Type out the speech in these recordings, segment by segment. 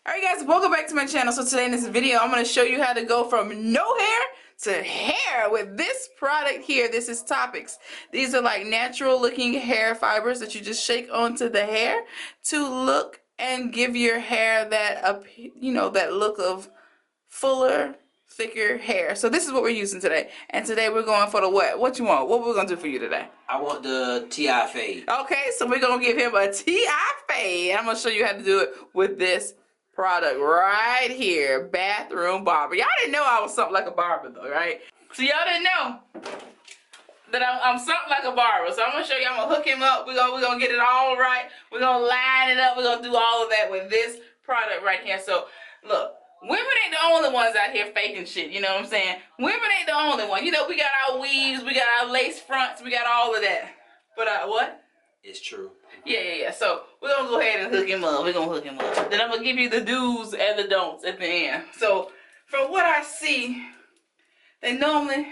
Alright guys, welcome back to my channel. So today in this video, I'm going to show you how to go from no hair to hair with this product here. This is Toppik. These are like natural looking hair fibers that you just shake onto the hair to look and give your hair that, that look of fuller, thicker hair. So this is what we're using today. And today we're going for the what? What you want? What we're going to do for you today? I want the TI fade. Okay, so we're going to give him a TI fade. I'm going to show you how to do it with this product right here, bathroom barber. Y'all didn't know I was something like a barber though, right? So y'all didn't know that I'm something like a barber. So I'm gonna show you. I'm gonna hook him up. We're gonna get it all right. We're gonna line it up. We're gonna do all of that with this product right here. So look, women ain't the only ones out here faking shit. You know what I'm saying? Women ain't the only one. You know, we got our weaves, we got our lace fronts, we got all of that. But what? It's true. Yeah. So we're gonna go ahead and hook him up. We're gonna hook him up. Then I'm gonna give you the do's and the don'ts at the end. So from what I see, they normally,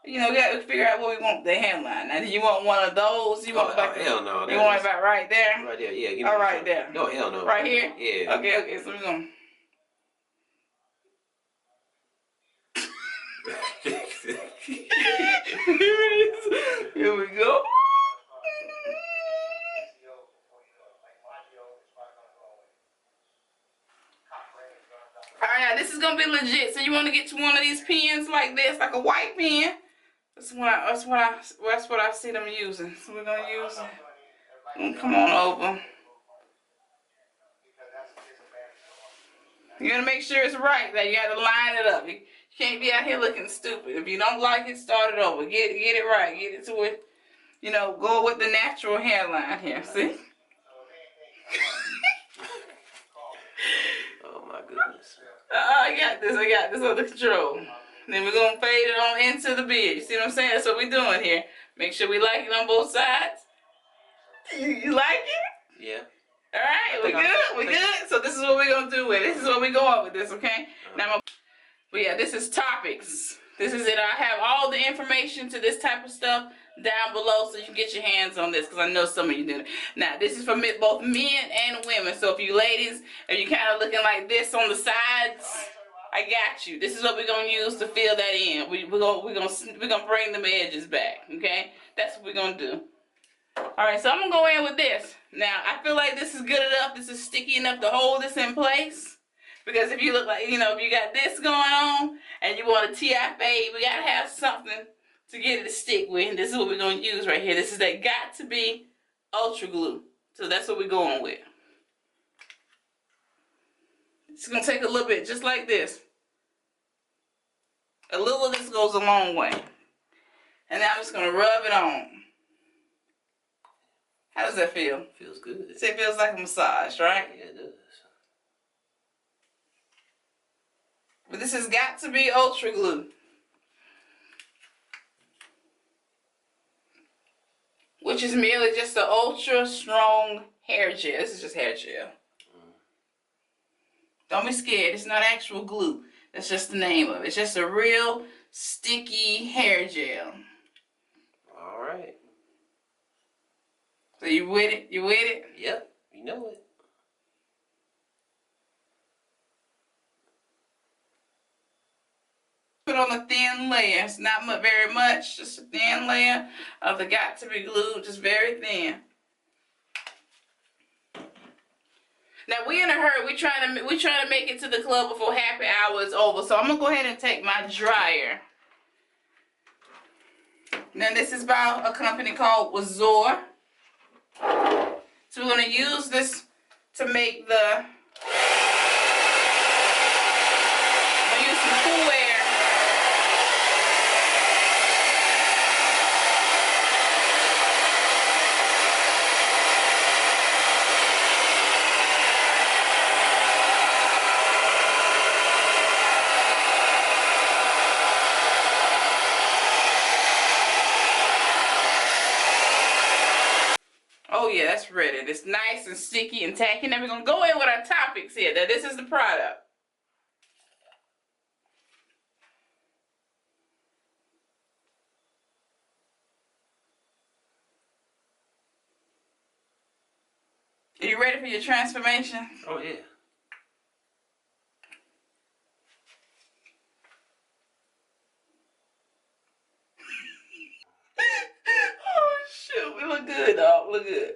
we gotta figure out what we want the hairline. Now, do you want one of those? You want hell no. You want it about right there? Right there, yeah. All right there. No, hell no. Right here? Yeah. Okay. So we're gonna. Here we go. Alright, this is gonna be legit. So you want to get to one of these pens like this, like a white pen. That's what I see them using. So we're gonna use it. Come on over. You gotta make sure it's right. That you gotta line it up. You can't be out here looking stupid. If you don't like it, start it over. Get it right. Get it to it. Go with the natural hairline here. See? Oh my goodness. I got this under control. Then we're gonna fade it on into the beard. You see what I'm saying? That's what we're doing here. Make sure we like it on both sides. You like it? Yeah. Alright, we good? We good? So this is what we're gonna do with it. This is what we're going with this, okay? Now but yeah, this is Toppik. This is it. I have all the information to this type of stuff down below so you can get your hands on this because I know some of you do. Now, this is for both men and women. So if you ladies, if you kind of looking like this on the sides, I got you. This is what we're gonna use to fill that in. We're gonna bring them edges back. Okay, that's what we're gonna do. All right, so I'm gonna go in with this. Now, I feel like this is good enough. This is sticky enough to hold this in place. Because if you look like, if you got this going on and you want a TI fade, we gotta have something to get it to stick with. And this is what we're gonna use right here. This is that got to be ultra glue. So that's what we're going with. It's gonna take a little bit, just like this. A little of this goes a long way. And now I'm just gonna rub it on. How does that feel? Feels good. It feels like a massage, right? Yeah, it does. But this has got to be ultra glue. Which is merely just an ultra strong hair gel. This is just hair gel. Don't be scared. It's not actual glue. That's just the name of it. It's just a real sticky hair gel. All right. So you with it? You with it? Yep. You know it. Put on a thin layer. It's not very much. Just a thin layer of the got to be glue. Just very thin. Now we in a hurry. We trying to make it to the club before happy hour is over. So I'm gonna go ahead and take my dryer. Now this is by a company called Wazor. So we're gonna use this to make the. I'm gonna use some cool air. Oh yeah, that's ready. It's nice and sticky and tacky. Now we're gonna go in with our Toppik here. Now this is the product. Are you ready for your transformation? Oh yeah. good, dog. Look good.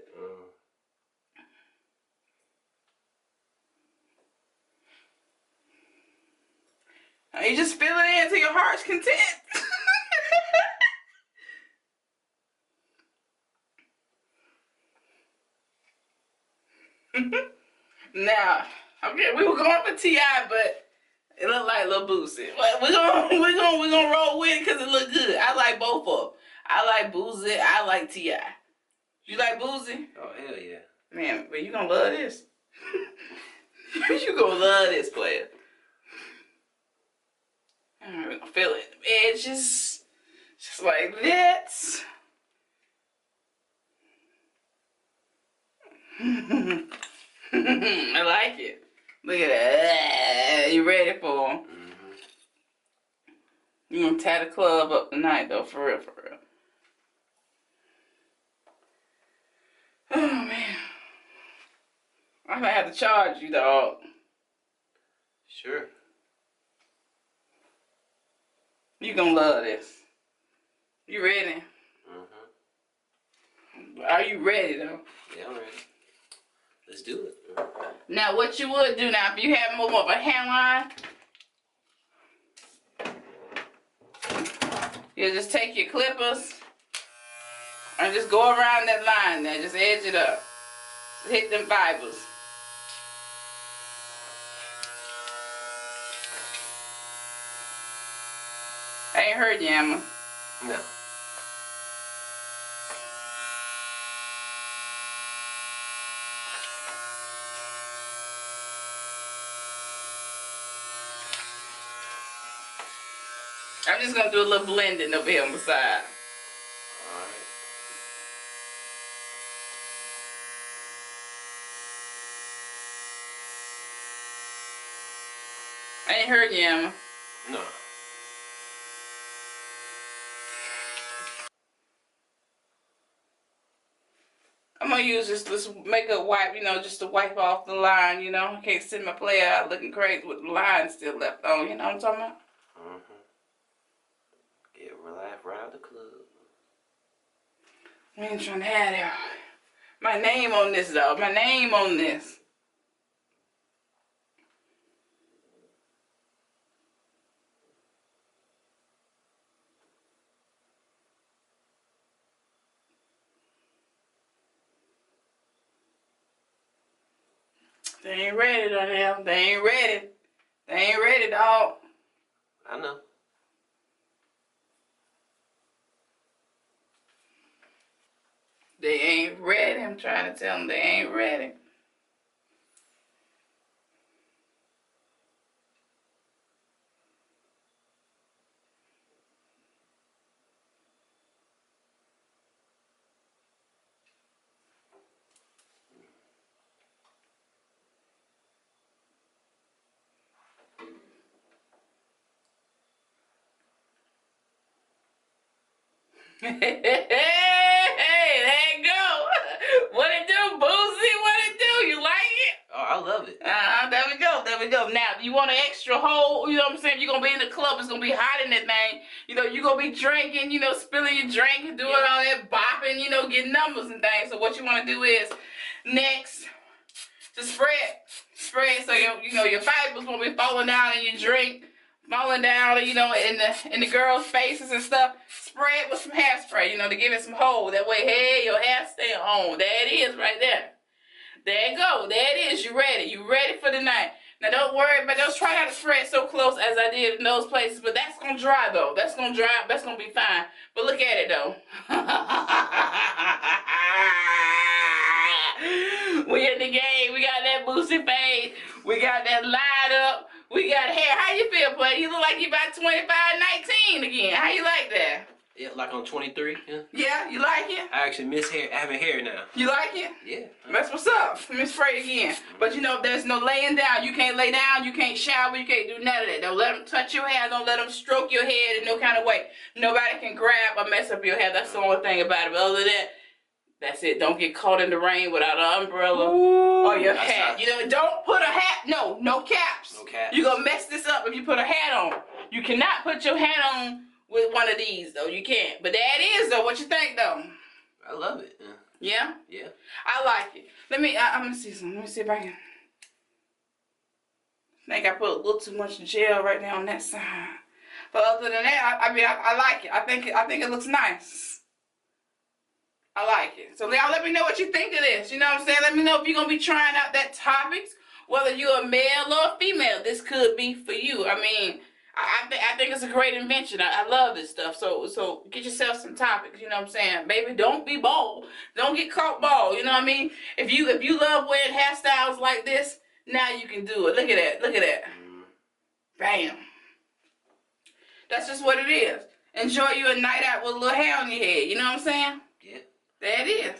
You just fill it in to your heart's content. Now, okay, we were going for T.I., but it looked like Lil Boosie. But we're gonna roll with it because it looked good. I like both of them. I like Boosie. I like T.I. You like Boosie? Oh, hell yeah. Man, but you gonna love this. You gonna love this player. Alright, we're gonna fill it. Edges. Just like that. I like it. Look at that. You ready for them? You gonna tie the club up tonight, though, for real, for real. Oh, man. I might have to charge you, dog. Sure. You gonna love this. You ready? Are you ready, though? Yeah, I'm ready. Let's do it. Now, what you would do now, if you have more of a hairline, you just take your clippers and just go around that line there. Just edge it up. Hit them fibers. I ain't heard you, Emma. No. I'm just gonna do a little blending over here on the side. Alright. I ain't heard you, Emma. No. I'm gonna use this makeup wipe, you know, just to wipe off the line, you know. I can't send my player out looking crazy with the line still left on, you know what I'm talking about? Get relaxed right out the club. We ain't trying to have that. My name on this, though. My name on this. They ain't ready, though, now. They ain't ready. They ain't ready, dog. I know. They ain't ready. I'm trying to tell them they ain't ready. Hey, there you go. What it do, Boosie? What it do? You like it? Oh, I love it. There we go. There we go. Now, if you want an extra hole, you know what I'm saying? You're going to be in the club. It's going to be hot in that thing. You know, you're going to be drinking, you know, spilling your drink and doing all that bopping, you know, getting numbers and things. So what you want to do is, next, just spread so your fibers won't be falling down in your drink, falling down, you know, in the girls' faces and stuff. Spray it with some hairspray, you know, to give it some hold. That way, hey, your hair stay on. There it is right there. There you go. There it is. You ready. You ready for the night. Now, don't worry, but don't try not to spread so close as I did in those places. But that's going to dry, though. That's going to dry. That's going to be fine. But look at it, though. We in the game. We got that Boosie fade. We got that light up. We got hair. How you feel, play? You look like you about 25, 19 again. How you like that? Yeah, like on 23. Yeah. Yeah, you like it? I actually miss having hair now. You like it? Yeah. That's what's up. Let me spray it again. But you know, there's no laying down. You can't lay down. You can't shower. You can't do none of that. Don't let them touch your hair. Don't let them stroke your head in no kind of way. Nobody can grab or mess up your hair. That's the only thing about it. But other than that, that's it. Don't get caught in the rain without an umbrella or your hat. You know, don't put a hat. No caps. No caps. You're going to mess this up if you put a hat on. You cannot put your hat on with one of these, though. You can't. But that is, though. What you think, though? I love it. Yeah? Yeah. I like it. I'm gonna see something. Let me see if I can. I think I put a little too much gel right now on that side. But other than that, I like it. I think it looks nice. I like it. So y'all let me know what you think of this. You know what I'm saying? Let me know if you're gonna be trying out that Toppik, whether you're a male or a female. This could be for you. I mean, I think it's a great invention. I love this stuff. So get yourself some Toppik. You know what I'm saying? Baby, don't be bald. Don't get caught bald. You know what I mean? If you love wearing hairstyles like this, now you can do it. Look at that. Look at that. Bam. That's just what it is. Enjoy you a night out with a little hair on your head. You know what I'm saying? Yeah. There it is.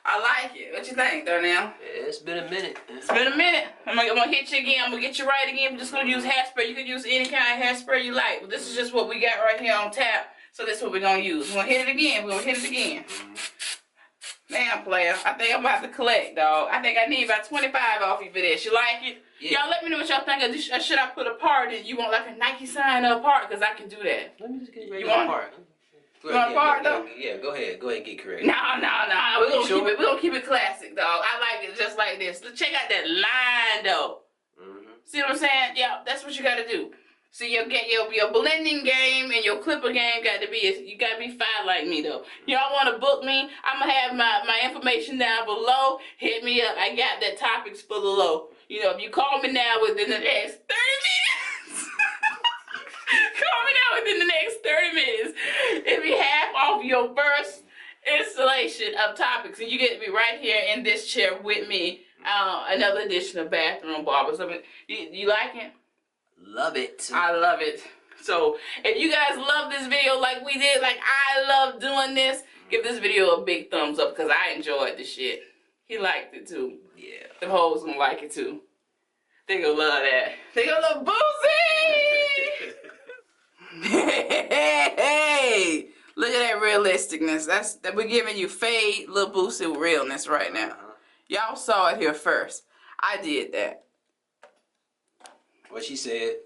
I like it. What you think, though, now? Yeah, it's been a minute. It's been a minute. I'm gonna hit you again. I'm gonna get you right again. We're just gonna use hairspray. You can use any kind of hairspray you like. But this is just what we got right here on tap. So this is what we're gonna use. We're gonna hit it again. We're gonna hit it again. Damn, player. I think I'm about to collect, dog. I think I need about 25 off you for this. You like it? Yeah. Y'all let me know what y'all think of this. Should I put a part in? You want like a Nike sign or a part? Because I can do that. Let me just get ready You to want part. You want a part, though? Yeah, go ahead. Go ahead and get correct. No. We're gonna keep it classic, dog. I like it just like this. Check out that line, though. See what I'm saying? Yeah, that's what you gotta do. So your blending game and your clipper game you gotta be fine like me though. Y'all wanna book me? I'ma have my information down below. Hit me up. I got that Toppik for the low. You know, if you call me now within the next 30 minutes. Call me now within the next 30 minutes. It'll be half off your first installation of Toppik. So you get to be right here in this chair with me. Another edition of Bathroom Barbers. I mean, you like it? Love it. I love it. So if you guys love this video like we did, like I love doing this, give this video a big thumbs up because I enjoyed the shit. He liked it too. Yeah. The hoes gonna like it too. They gonna love that. They gonna love Boosie! Hey! Look at that realisticness. That we're giving you fade little Boosie realness right now. Y'all saw it here first. I did that. What she said.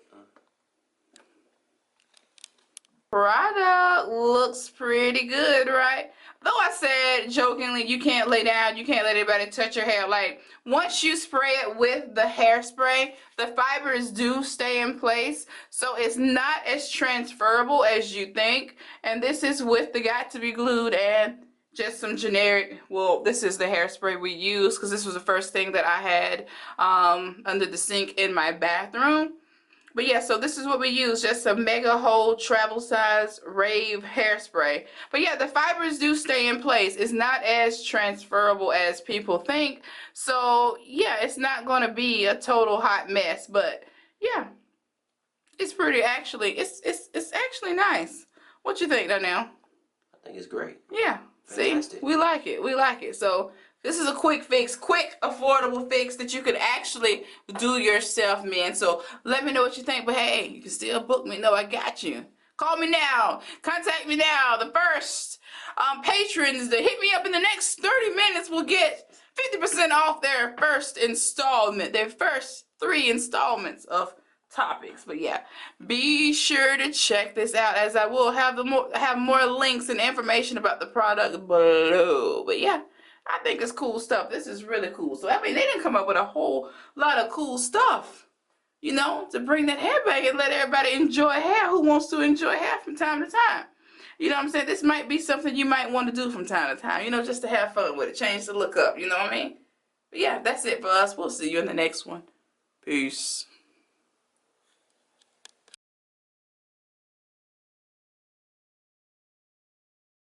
Product looks pretty good, right? Though I said jokingly, you can't lay down, you can't let anybody touch your hair. Like, once you spray it with the hairspray, the fibers do stay in place. So it's not as transferable as you think. And this is with the Got to Be Glued and just some generic, well, this is the hairspray we use because this was the first thing that I had under the sink in my bathroom. But yeah, so this is what we use, just a mega hold travel size rave hairspray. But yeah, the fibers do stay in place. It's not as transferable as people think. So yeah, it's not going to be a total hot mess. But yeah, it's pretty actually, it's actually nice. What you think, Donnell? I think it's great. Yeah. Fantastic. See, we like it. We like it. So this is a quick fix, quick, affordable fix that you could actually do yourself, man. So let me know what you think. But hey, you can still book me. No, I got you. Call me now. Contact me now. The first patrons that hit me up in the next 30 minutes will get 50% off their first installment, their first 3 installments of Toppik. But yeah, be sure to check this out, as I will have more links and information about the product below. But yeah, I think it's cool stuff. This is really cool. So I mean, they didn't come up with a whole lot of cool stuff, you know, to bring that hair back and let everybody enjoy hair who wants to enjoy hair from time to time. You know what I'm saying? This might be something you might want to do from time to time, you know, just to have fun with it, change the look up, you know what I mean? But yeah, that's it for us. We'll see you in the next one. Peace.